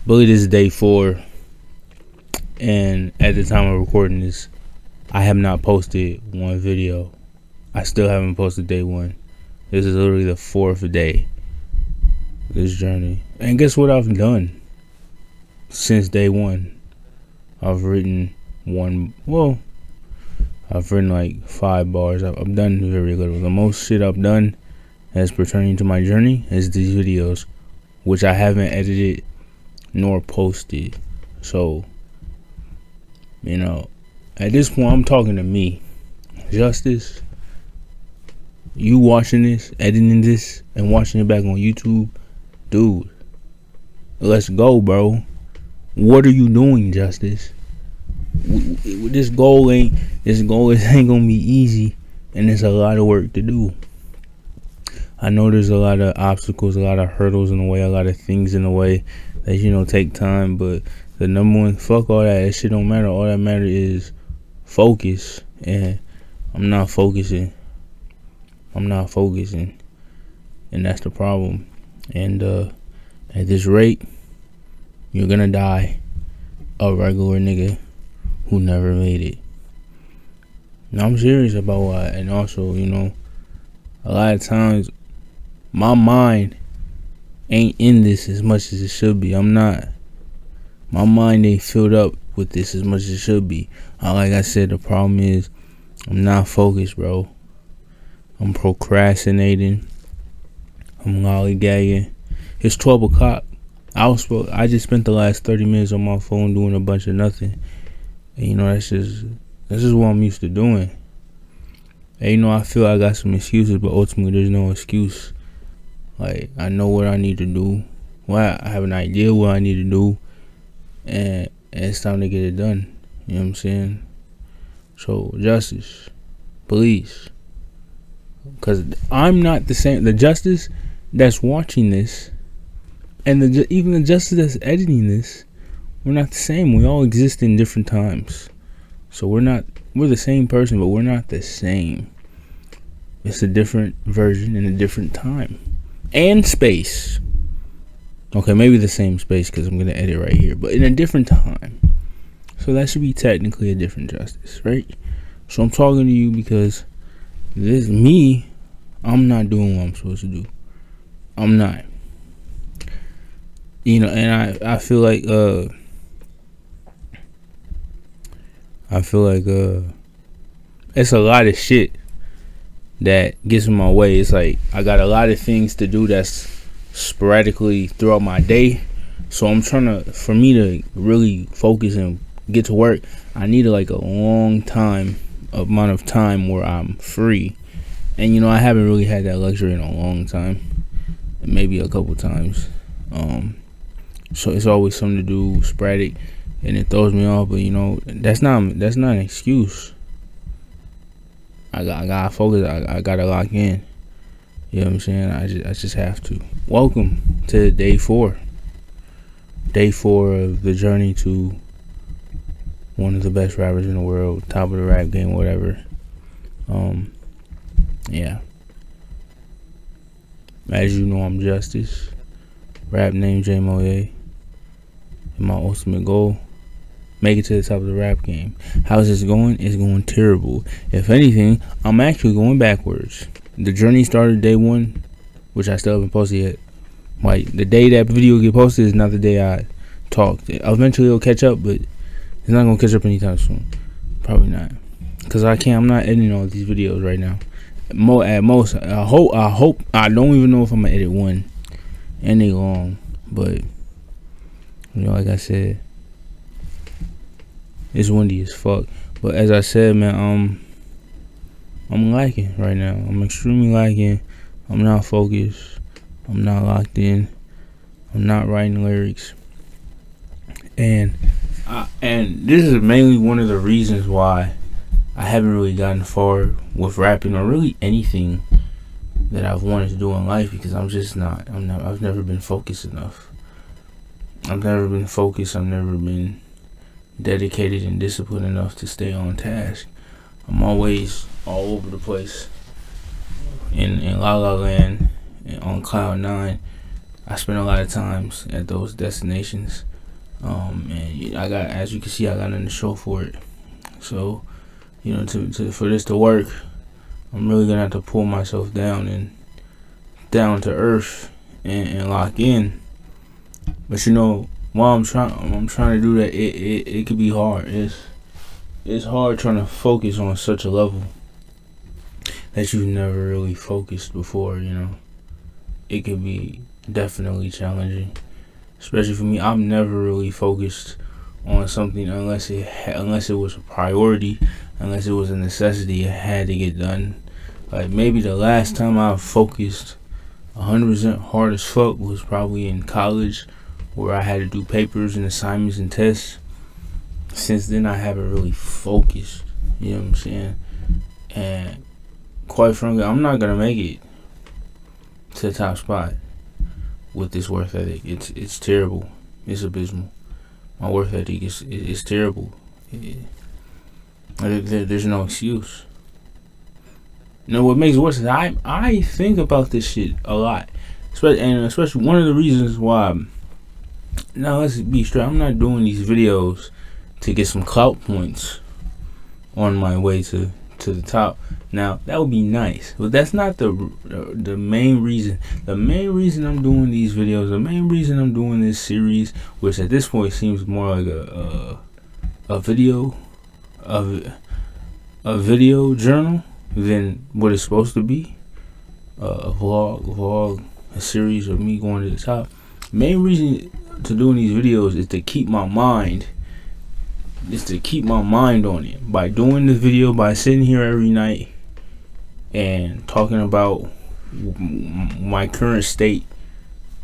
believe this is day 4, and at the time of recording this, I have not posted one video. I still haven't posted day 1. This is literally the 4th day of this journey. And guess what I've done since day 1? I've written like 5 bars. I've done very little. The most shit I've done as pertaining to my journey is these videos, which I haven't edited nor posted. So, at this point, I'm talking to me. Justice, you watching this, editing this, and watching it back on YouTube, dude, let's go, bro. What are you doing, Justice? This goal ain't gonna be easy, and there's a lot of work to do. I know there's a lot of obstacles, a lot of hurdles in the way, a lot of things in the way that take time. But the number one, fuck all that. That shit don't matter. All that matters is focus, and I'm not focusing, and that's the problem. And at this rate, you're gonna die a regular nigga who never made it. Now, I'm serious about why. And also, a lot of times my mind ain't in this as much as it should be. My mind ain't filled up with this as much as it should be. Like I said, the problem is I'm not focused, bro. I'm procrastinating. I'm lollygagging. It's 12 o'clock. I just spent the last 30 minutes on my phone doing a bunch of nothing. And that's just what I'm used to doing. And I feel I got some excuses, but ultimately there's no excuse. Like, I know what I need to do. Well, I have an idea what I need to do, and it's time to get it done. You know what I'm saying? So, Justice, please, because I'm not the same. The Justice that's watching this, and even the Justice that's editing this, we're not the same. We all exist in different times. So we're the same person, but we're not the same. It's a different version in a different time and space. Okay, maybe the same space because I'm going to edit right here, but in a different time. So that should be technically a different Justice, right? So I'm talking to you because I'm not doing what I'm supposed to do. I'm not. And I feel like it's a lot of shit that gets in my way. It's like I got a lot of things to do that's sporadically throughout my day. So I'm for me to really focus and get to work, I need a long amount of time where I'm free. And I haven't really had that luxury in a long time. Maybe a couple times. So it's always something to do, sporadic, and it throws me off. But that's not an excuse. I gotta focus. I gotta lock in. You know what I'm saying? I just have to. Welcome to day 4. Day 4 of the journey to one of the best rappers in the world, top of the rap game, whatever. Yeah. As you know, I'm Justice. Rap name J Moye. And my ultimate goal, make it to the top of the rap game. How's this going? It's going terrible. If anything, I'm actually going backwards. The journey started day 1, which I still haven't posted yet. Like, the day that video get posted is not the day I talked. Eventually it'll catch up, but it's not gonna catch up anytime soon. Probably not, cause I'm not editing all these videos right now. At most, I hope. I don't even know if I'm gonna edit one, and they long, but. Like I said, it's windy as fuck. But as I said, man, I'm lacking right now. I'm extremely lacking. I'm not focused. I'm not locked in. I'm not writing lyrics. And this is mainly one of the reasons why I haven't really gotten far with rapping or really anything that I've wanted to do in life, because I've never been focused enough. I've never been focused. I've never been dedicated and disciplined enough to stay on task. I'm always all over the place in La La Land, on Cloud 9, I spend a lot of times at those destinations. And I got, as you can see, I got nothing to show for it. So, for this to work, I'm really gonna have to pull myself down and down to earth and lock in. But while I'm trying to do that, it could be hard. It's hard trying to focus on such a level that you've never really focused before. It could be definitely challenging, especially for me. I've never really focused on something unless it was a priority, unless it was a necessity. It had to get done. Like, maybe the last time I focused 100% hard as fuck was probably in college, where I had to do papers and assignments and tests. Since then, I haven't really focused. You know what I'm saying? And quite frankly, I'm not gonna make it to the top spot with this work ethic. It's terrible. It's abysmal. My work ethic is terrible. There's no excuse. What makes it worse is I think about this shit a lot, especially one of the reasons why. Now let's be straight. I'm not doing these videos to get some clout points on my way to the top. Now that would be nice, but that's not the main reason. The main reason I'm doing these videos, the main reason I'm doing this series, which at this point seems more like a video journal than what it's supposed to be, a vlog, a series of me going to the top. Main reason to doing these videos is to keep my mind on it. By doing this video, by sitting here every night and talking about my current state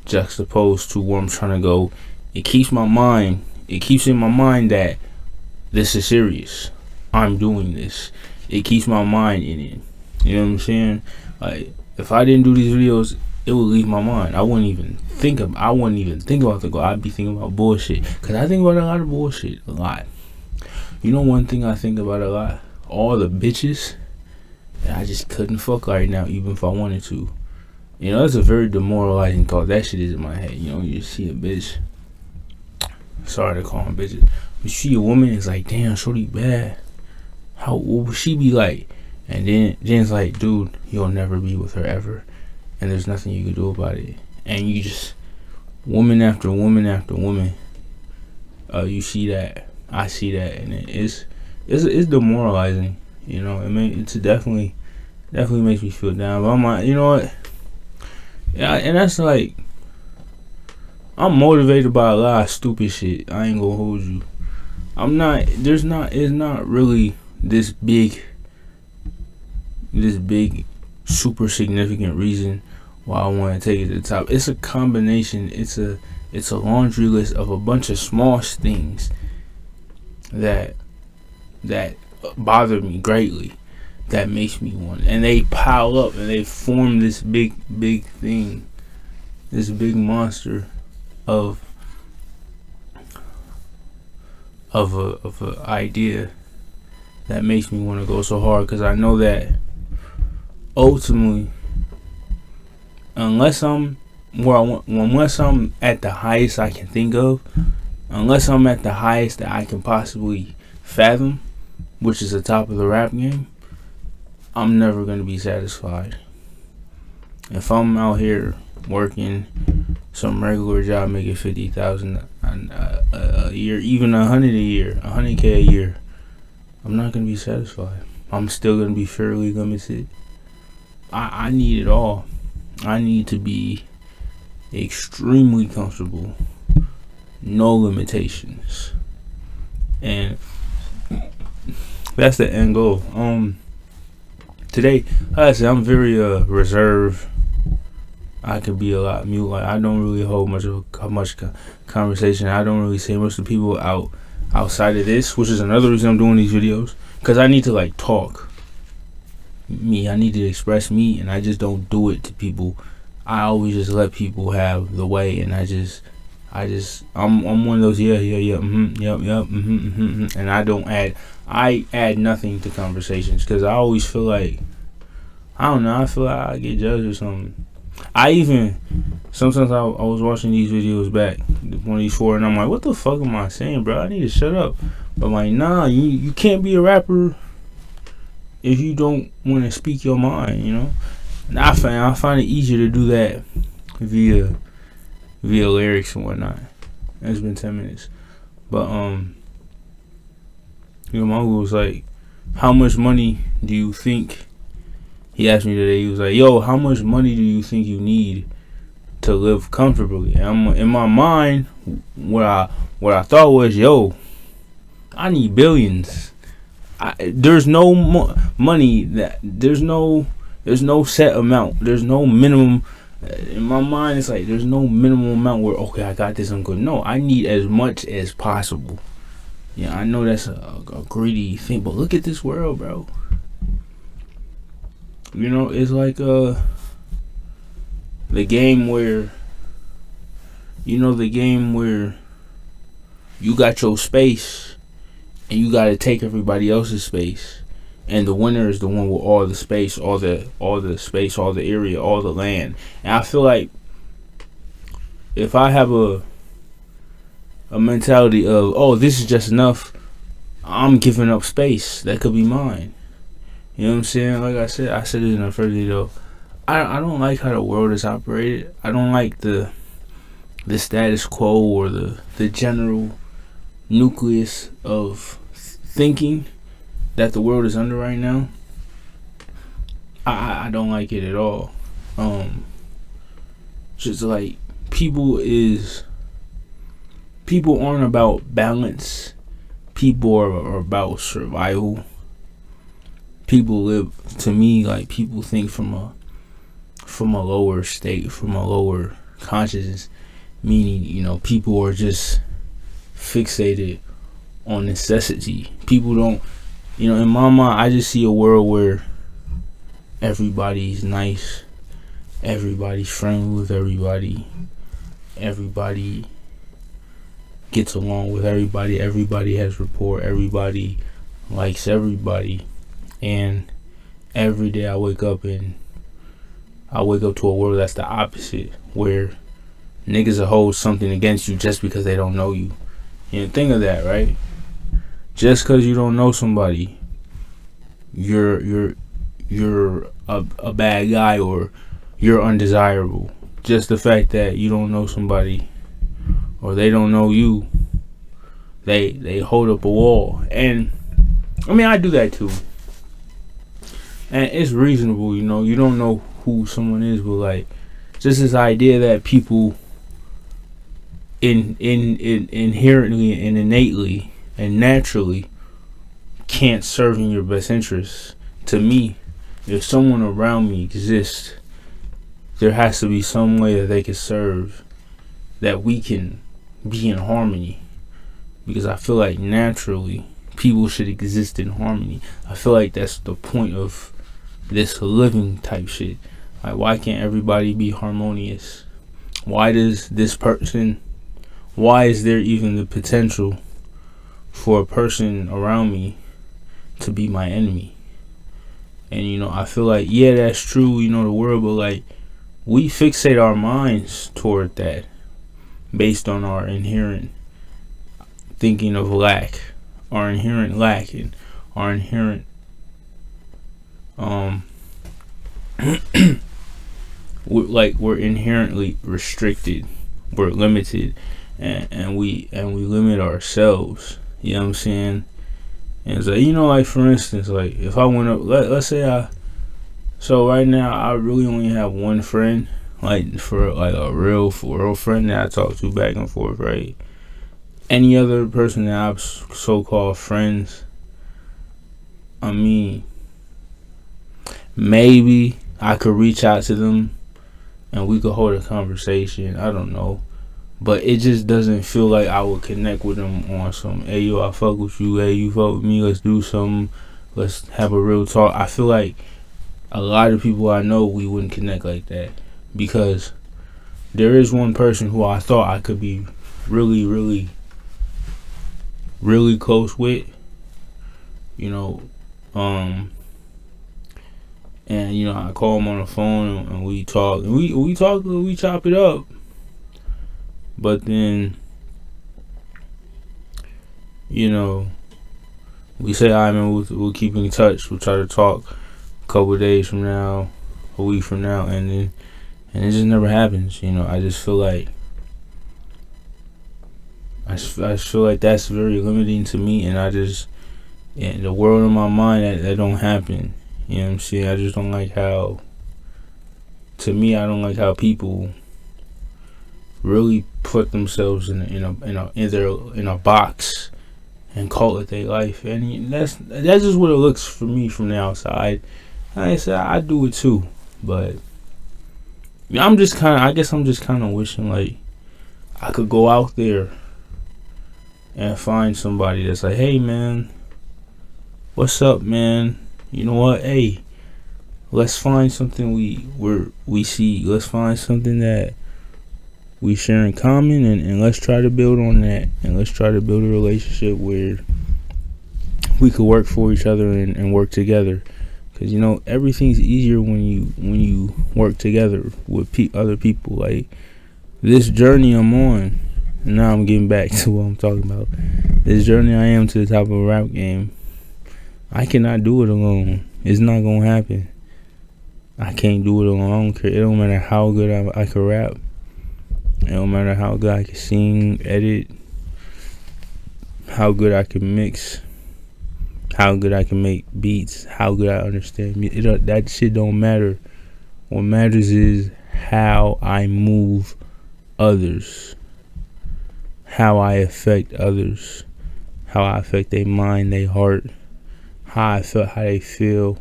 juxtaposed to where I'm trying to go, it keeps in my mind that this is serious. I'm doing this. It keeps my mind in it. You know what I'm saying? Like, if I didn't do these videos, it would leave my mind. I wouldn't even think about the goal. I'd be thinking about bullshit, because I think about a lot of bullshit a lot. One thing I think about a lot, all the bitches that I just couldn't fuck right now, even if I wanted to. That's a very demoralizing thought. That shit is in my head. You see a bitch, sorry to call them bitches, but you see a woman, it's like, damn, shorty bad. What would she be like? And then it's like, dude, you'll never be with her ever, and there's nothing you can do about it. And you just, woman after woman after woman, you see that, I see that, and it's demoralizing. It's definitely makes me feel down. But I'm like, you know what? Yeah, and that's like, I'm motivated by a lot of stupid shit. I ain't gonna hold you. It's not really this big, super significant reason why I want to take it to the top. It's a combination. It's a laundry list of a bunch of small things that bother me greatly, that makes me want it. And they pile up and they form this big thing, this big monster of a idea that makes me want to go so hard, because I know that ultimately, unless I'm at the highest I can think of, unless I'm at the highest that I can possibly fathom, which is the top of the rap game, I'm never going to be satisfied. If I'm out here working some regular job, making $50,000 a year, even $100 a year, $100K a year, I'm not going to be satisfied. I'm still going to be fairly limited. I need it all. I need to be extremely comfortable, no limitations, and that's the end goal. Today, like I said, I'm very reserved. I could be a lot mute. Like, I don't really hold much conversation. I don't really say much to people outside of this, which is another reason I'm doing these videos, because I need to talk. I need to express me, and I just don't do it to people. I always just let people have the way, and I'm one of those yep, and I add nothing to conversations, because I always feel like, I don't know, I feel like I get judged or something. I even sometimes I was watching these videos back, one of these four, and I'm like, what the fuck am I saying, bro? I need to shut up. But I'm like, nah, you can't be a rapper if you don't want to speak your mind, you know. And I find it easier to do that via lyrics and whatnot. It's been 10 minutes, but my uncle was like, how much money do you think? He asked me today. He was like, yo, how much money do you think you need to live comfortably? And I'm in my mind, what I thought was, yo, I need billions. There's no money that there's no set amount. There's no minimum. In my mind, it's like there's no minimum amount where, okay, I got this, I'm good. No, I need as much as possible. Yeah, I know that's a greedy thing, but look at this world, bro. You know, it's like the game where, you got your space and you got to take everybody else's space, and the winner is the one with all the space, all the space, all the area, all the land. And I feel like if I have a mentality of, oh, this is just enough, I'm giving up space that could be mine. You know what I'm saying? Like I said it in the first video. I don't like how the world is operated. I don't like the status quo or the general nucleus of thinking that the world is under right now. I don't like it at all. Just like people aren't about balance. People are about survival. People live, to me, like, people think from a lower state, from a lower consciousness, meaning, people are just fixated on necessity. People don't, in my mind, I just see a world where everybody's nice, everybody's friendly with everybody gets along with everybody has rapport, everybody likes everybody. And every day I wake up to a world that's the opposite, where niggas will hold something against you just because they don't know you. Think of that, right? Just because you don't know somebody, you're a bad guy, or you're undesirable. Just the fact that you don't know somebody, or they don't know you, they hold up a wall. And I mean, I do that too. And it's reasonable, you don't know who someone is, but like, just this idea that people inherently and innately and naturally can't serve in your best interests. To me, if someone around me exists, there has to be some way that they can serve, that we can be in harmony. Because I feel like naturally people should exist in harmony. I feel like that's the point of this living type shit. Like, why can't everybody be harmonious? Why is there even the potential for a person around me to be my enemy? And I feel like, yeah, that's true, the world, but like, we fixate our minds toward that based on our inherent thinking of lack, our inherent lack, and our inherent we're inherently restricted, we're limited, and we limit ourselves. You know what I'm saying? And it's like, like, for instance, like, if I went up, let's say so right now I really only have one friend, like, for like a real friend that I talk to back and forth, right? Any other person that I've so-called friends, I mean, maybe I could reach out to them and we could hold a conversation. I don't know. But it just doesn't feel like I would connect with them on some, hey, yo, I fuck with you. Hey, you fuck with me. Let's do something. Let's have a real talk. I feel like a lot of people I know, we wouldn't connect like that. Because there is one person who I thought I could be really, really, really close with. And you know, I call him on the phone and we talk, and we talk, we chop it up. But then, you know, we say, "I man, we'll keep in touch. We'll try to talk a couple of days from now, a week from now," and it just never happens. You know, I just feel like I feel like that's very limiting to me, and the world in my mind that don't happen. You know what I'm saying? I just don't like how. To me, I don't like how people really put themselves in a box and call it their life, and that's just what it looks for me from the outside. Like I said, I do it too, but I'm just kind of wishing like I could go out there and find somebody that's like, "Hey man, what's up, man? You know what? Hey, let's find something we see. Let's find something that we share in common, and let's try to build on that, and let's try to build a relationship where we could work for each other and work together." Because you know, everything's easier when you work together with other people. Like this journey I'm on, and now I'm getting back to what I'm talking about. This journey I am to the top of a rap game, I cannot do it alone. It's not gonna happen. I can't do it alone. I don't care. It don't matter how good I can rap. It don't matter how good I can sing, edit, how good I can mix, how good I can make beats, how good I understand music. That shit don't matter. What matters is how I move others, how I affect others, how I affect their mind, their heart, how they feel,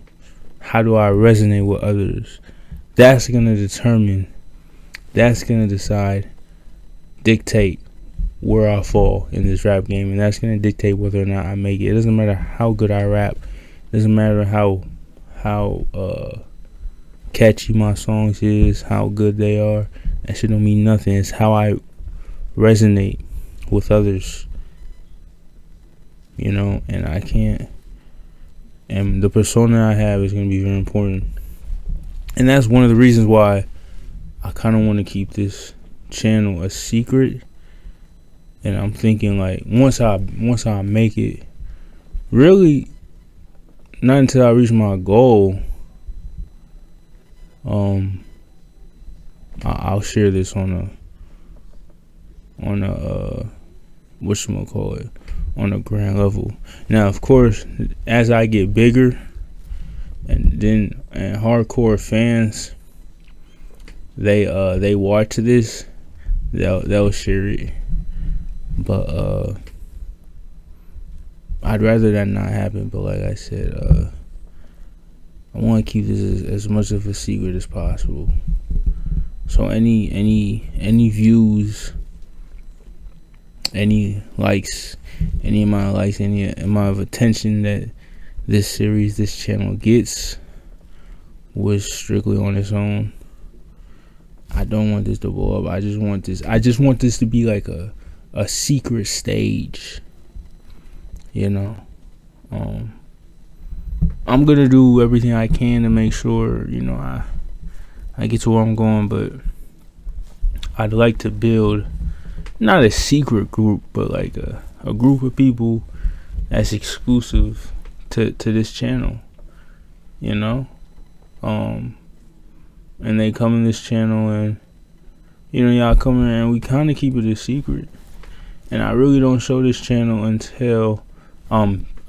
how do I resonate with others. That's gonna decide, dictate where I fall in this rap game, and that's gonna dictate whether or not I make it. It doesn't matter how good I rap. It doesn't matter how catchy my songs is, how good they are. That shit don't mean nothing. It's how I resonate with others. You know, and I can't. And the persona I have is gonna be very important, and that's one of the reasons why I kind of want to keep this channel a secret. And I'm thinking like once I make it, really not until I reach my goal, I'll share this on a whatchamacallit, on a grand level. Now of course, as I get bigger, and hardcore fans, they watch this, they'll share it. But I'd rather that not happen. But like I said, I want to keep this as much of a secret as possible. So any views, any likes, any amount of likes, any amount of attention that this channel gets was strictly on its own. I don't want this to blow up. I just want this to be like a secret stage. You know, I'm gonna do everything I can to make sure, you know, I get to where I'm going, but I'd like to build not a secret group, but like a group of people that's exclusive to this channel, you know. And they come in this channel, and you know, y'all come in and we kind of keep it a secret. And I really don't show this channel until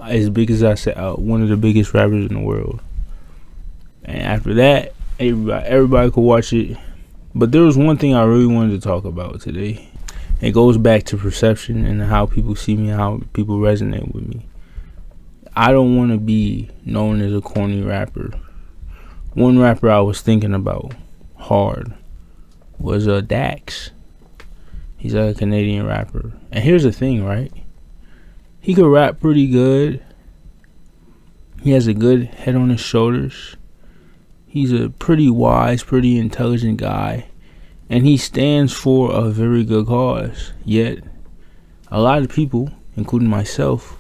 as big as I said, one of the biggest rappers in the world. And after that, everybody could watch it. But there was one thing I really wanted to talk about today. It goes back to perception and how people see me, how people resonate with me. I don't want to be known as a corny rapper. One rapper I was thinking about hard was Dax. He's a Canadian rapper. And here's the thing, right? He could rap pretty good. He has a good head on his shoulders. He's a pretty wise, pretty intelligent guy. And he stands for a very good cause. Yet, a lot of people, including myself,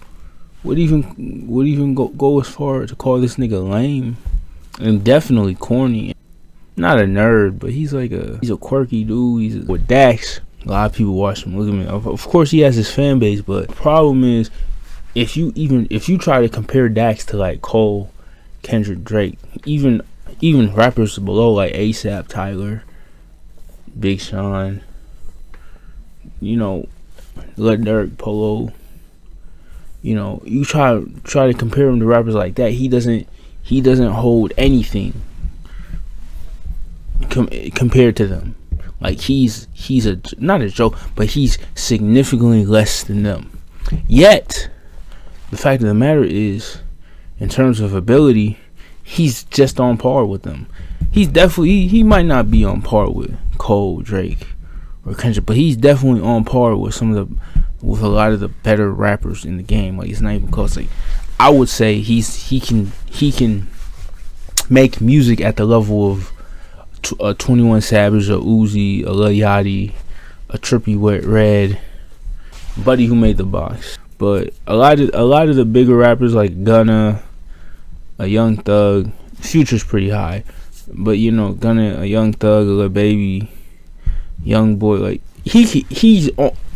would even go as far to call this nigga lame. and definitely corny. Not a nerd, but he's a quirky dude. With Dax, a lot of people watch him. Look at me. Of course, he has his fan base, but the problem is, if you try to compare Dax to like Cole, Kendrick, Drake, even rappers below like ASAP, Tyler, Big Sean, Lil Durk, Polo, you try to compare him to rappers like that, he doesn't hold anything compared to them. Like he's not a joke, but he's significantly less than them. Yet the fact of the matter is, in terms of ability, he's just on par with them. He's definitely he might not be on par with Cole, Drake, or Kendrick, but he's definitely on par with with a lot of the better rappers in the game. Like, it's not even close. Like, I would say he can make music at the level of a 21 Savage, a Uzi, a Lil Yachty, a Trippie Redd, Buddy Who Made the Box. But a lot of the bigger rappers like Gunna, a Young Thug, Future's pretty high, but Gunna, a Young Thug, a Lil Baby, Young Boy, like he's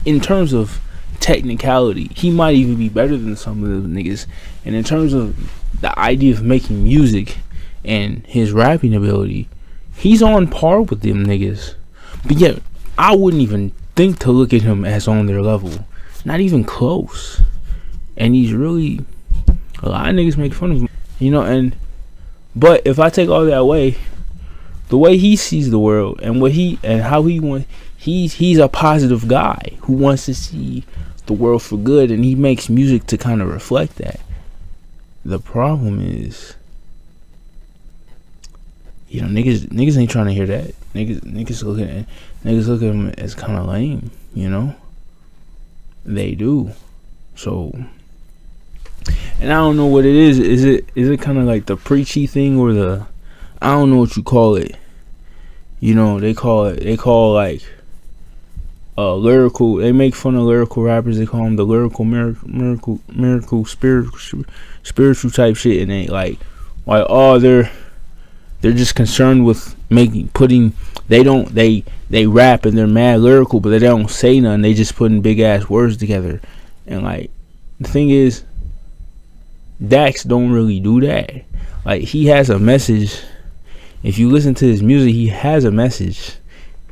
in terms of technicality, he might even be better than some of those niggas. And in terms of the idea of making music and his rapping ability, he's on par with them niggas. But yet, I wouldn't even think to look at him as on their level. Not even close. And he's really, a lot of niggas make fun of him. But if I take all that away, the way he sees the world and how he wants, he's a positive guy who wants to see the world for good, and he makes music to kind of reflect that. The problem is, niggas ain't trying to hear that. Niggas look at him as kind of lame, They do. So, and I don't know what it is. Is it kind of like the preachy thing, or I don't know what you call it. They call like lyrical. They make fun of lyrical rappers. They call them the lyrical miracle spiritual type shit, and they like they're just concerned with they rap and they're mad lyrical, but they don't say nothing. They just putting big ass words together. And like, the thing is, Dax don't really do that. Like, he has a message. If you listen to his music, he has a message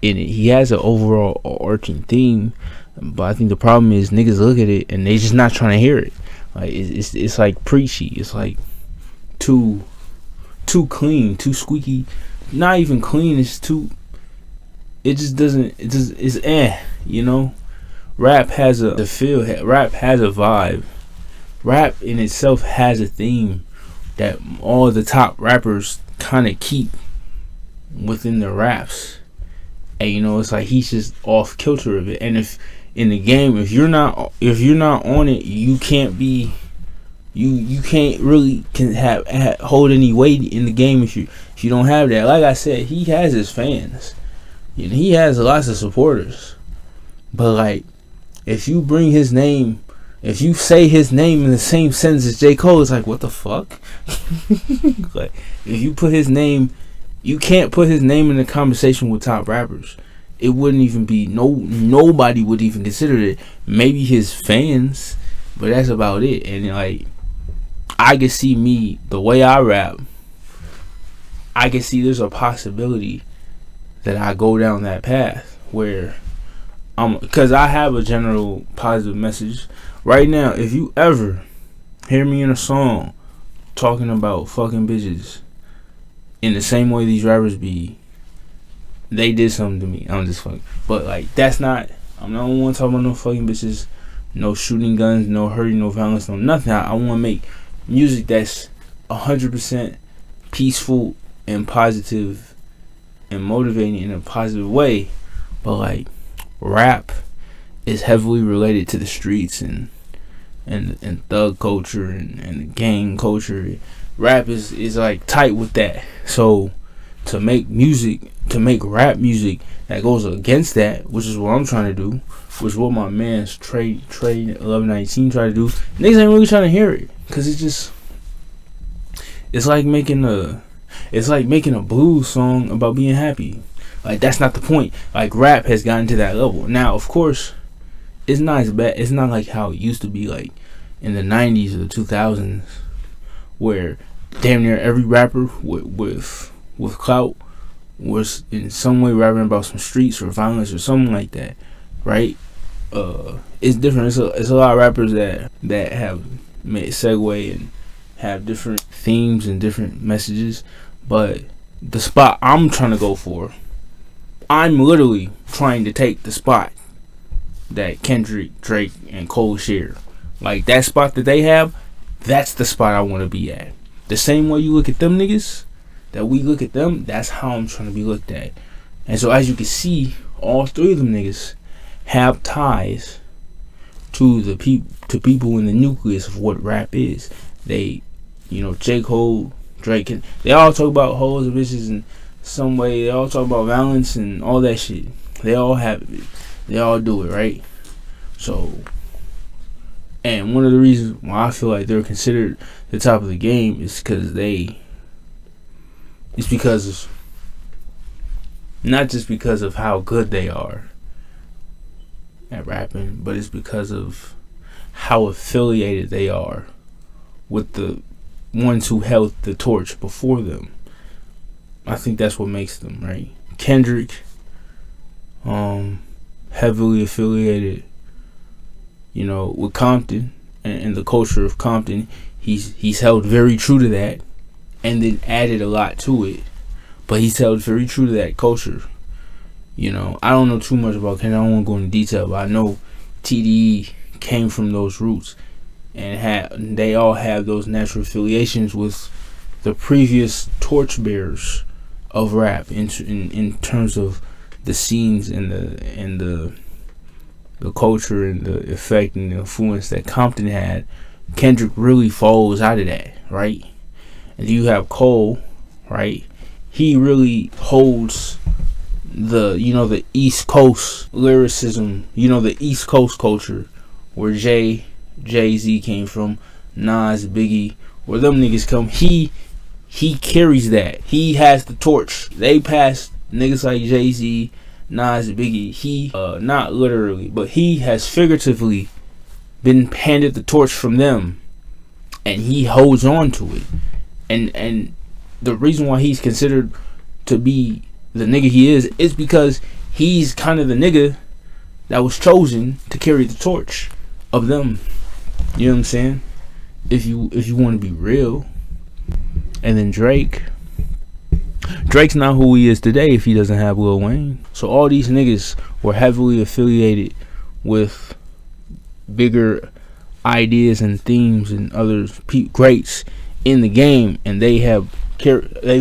in it. He has an overall arching theme. But I think the problem is, niggas look at it and they just not trying to hear it. Like, it's like preachy. It's like too clean, too squeaky. Not even clean. It's too. It just doesn't. It's Rap has a feel. Rap has a vibe. Rap in itself has a theme that all the top rappers kind of keep within their raps. And it's like he's just off kilter of it. And if in the game, if you're not on it, you can't be. You can't really hold any weight in the game if you don't have that. Like I said, he has his fans. He has lots of supporters. But like, if you bring his name, if you say his name in the same sentence as J. Cole, it's like, what the fuck? Like, if you put his name, you can't put his name in a conversation with top rappers. It wouldn't even be, nobody would even consider it. Maybe his fans, but that's about it. And like, I can see me, the way I rap, I can see there's a possibility that I go down that path where because I have a general positive message. Right now, if you ever hear me in a song talking about fucking bitches in the same way these rappers be, they did something to me. I'm just fucking. But like, I'm not want to talk about no fucking bitches, no shooting guns, no hurting, no violence, no nothing. I want to make music that's 100% peaceful and positive and motivating in a positive way. But like, rap is heavily related to the streets and thug culture and gang culture. Rap is like tight with that. So to make rap music that goes against that, which is what I'm trying to do, which is what my man's Trey 1119 tried to do, niggas ain't really trying to hear it, cause it's like making It's like making a blues song about being happy. Like, that's not the point. Like, rap has gotten to that level. Now, of course, it's not as bad. It's not like how it used to be, like in the 90s or the 2000s, where damn near every rapper with clout was in some way rapping about some streets or violence or something like that, right? It's different. It's a lot of rappers that have made segue and have different themes and different messages, but the spot I'm trying to go for, I'm literally trying to take the spot that Kendrick, Drake, and Cole share. Like, that spot that they have, that's the spot I want to be at. The same way you look at them niggas, that we look at them, that's how I'm trying to be looked at. And so, as you can see, all three of them niggas have ties to the people in the nucleus of what rap is. They, J. Cole, Drake, they all talk about hoes and bitches in some way. They all talk about violence and all that shit. They all have it. They all do it, right? So, and one of the reasons why I feel like they're considered the top of the game is because not just because of how good they are at rapping, but it's because of how affiliated they are with the ones who held the torch before them. I think that's what makes them, right? Kendrick, heavily affiliated, with Compton and the culture of Compton. He's held very true to that, and then added a lot to it. But he's held very true to that culture. I don't know too much about Kendrick. I don't want to go into detail, but I know TDE came from those roots, and they all have those natural affiliations with the previous torchbearers of rap in terms of the scenes and the culture and the effect and the influence that Compton had. Kendrick really falls out of that, right? And you have Cole, right? He really holds the East Coast lyricism, the East Coast culture, where Jay-Z came from, Nas, Biggie, where them niggas come. He carries that. He has the torch. They passed niggas like Jay-Z, Nas, Biggie. He, not literally, but he has figuratively been handed the torch from them, and he holds on to it. And the reason why he's considered to be the nigga he is because he's kind of the nigga that was chosen to carry the torch of them. You know what I'm saying? If you want to be real. And then Drake's not who he is today if he doesn't have Lil Wayne. So all these niggas were heavily affiliated with bigger ideas and themes and other greats in the game, and they've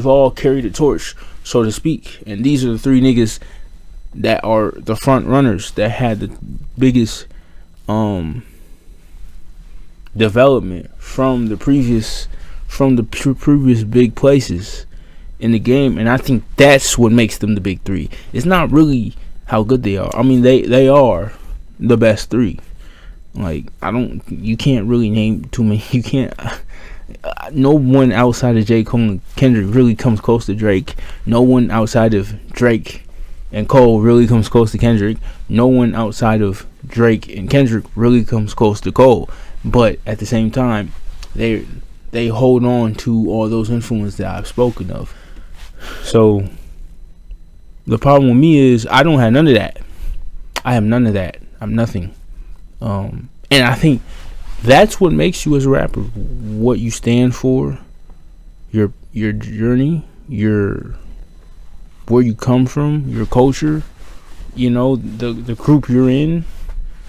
all carried the torch, so to speak. And these are the three niggas that are the front runners that had the biggest development from the previous big places in the game. And I think that's what makes them the big three. It's not really how good they are. I mean, they are the best three. Like, you can't really name too many. You can't. No one outside of J. Cole and Kendrick really comes close to Drake. No one outside of Drake and Cole really comes close to Kendrick. No one outside of Drake and Kendrick really comes close to Cole. But at the same time, they hold on to all those influences that I've spoken of. So the problem with me is I don't have none of that. I have none of that. I'm nothing. And I think that's what makes you as a rapper, what you stand for, your journey, where you come from, your culture, the group you're in,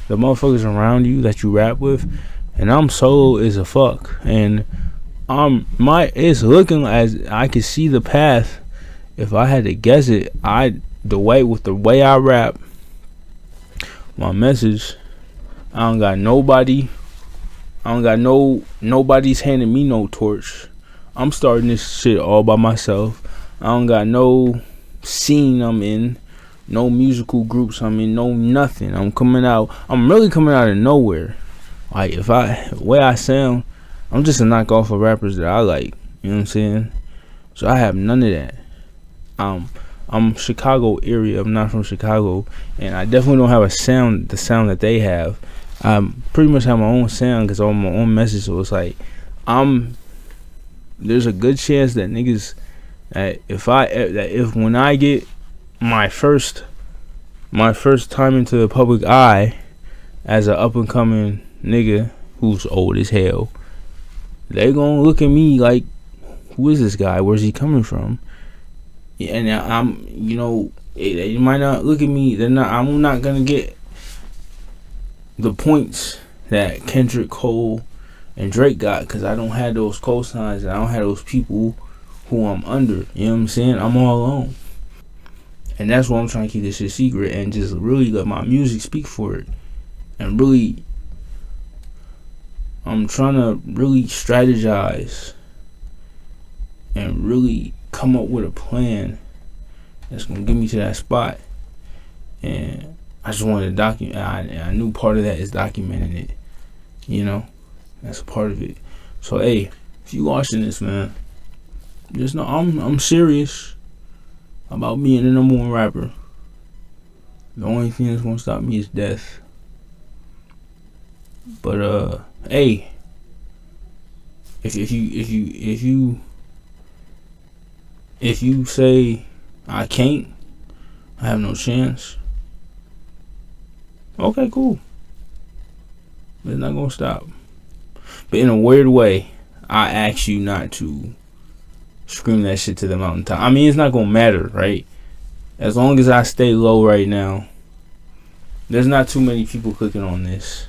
the motherfuckers around you that you rap with. And I'm solo as a fuck, and it's looking as I can see the path. If I had to guess it, the way I rap, my message, I don't got nobody. I don't got nobody's handing me no torch. I'm starting this shit all by myself. I don't got no scene I'm in, no musical groups I'm in, no nothing. I'm really coming out of nowhere. Like, the way I sound, I'm just a knockoff of rappers that I like. You know what I'm saying? So I have none of that. I'm Chicago area. I'm not from Chicago, and I definitely don't have the sound that they have. I pretty much have my own sound because I'm my own message. So it's like, I'm. There's a good chance that niggas, that if when I get my first time into the public eye as an up and coming nigga who's old as hell, they gonna look at me like, who is this guy? Where's he coming from? And I'm, they might not look at me. I'm not gonna get the points that Kendrick, Cole, and Drake got, because I don't have those cosigns and I don't have those people who I'm under. You know what I'm saying? I'm all alone, and that's why I'm trying to keep this shit secret and just really let my music speak for it. And really, I'm trying to really strategize and really come up with a plan that's gonna get me to that spot. And I just wanted to document. I knew part of that is documenting it. That's a part of it. So hey, if you watching this, man, just know I'm serious about being the number one rapper. The only thing that's gonna stop me is death. But hey, if you say I can't, I have no chance, okay, cool. But it's not gonna stop. But in a weird way, I ask you not to scream that shit to the mountaintop. I mean, it's not gonna matter, right? As long as I stay low right now, there's not too many people clicking on this.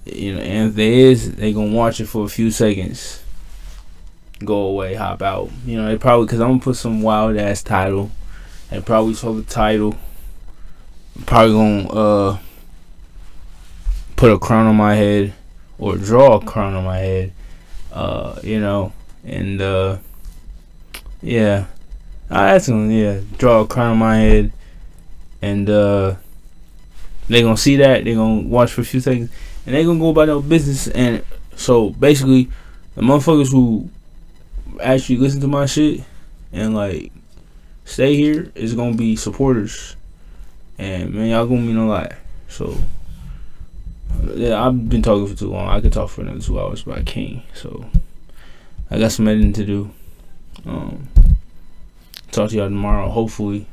And if there is, they gonna watch it for a few seconds, go away, hop out. They probably, because I'm gonna put some wild ass title. They probably saw the title. Probably gonna put a crown on my head or draw a crown on my head. And yeah, I asked them, draw a crown on my head, and they gonna see that, they gonna watch for a few seconds, and they gonna go about their business. And so basically, the motherfuckers who actually listen to my shit and like stay here is gonna be supporters, and man, y'all gonna mean a lot. So yeah, I've been talking for too long. I could talk for another 2 hours, but I can't. So I got some editing to do. Talk to y'all tomorrow. Hopefully,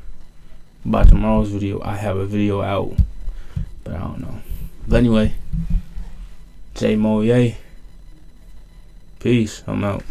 by tomorrow's video, I have a video out, but I don't know. But anyway, J Mo, yay. Peace. I'm out.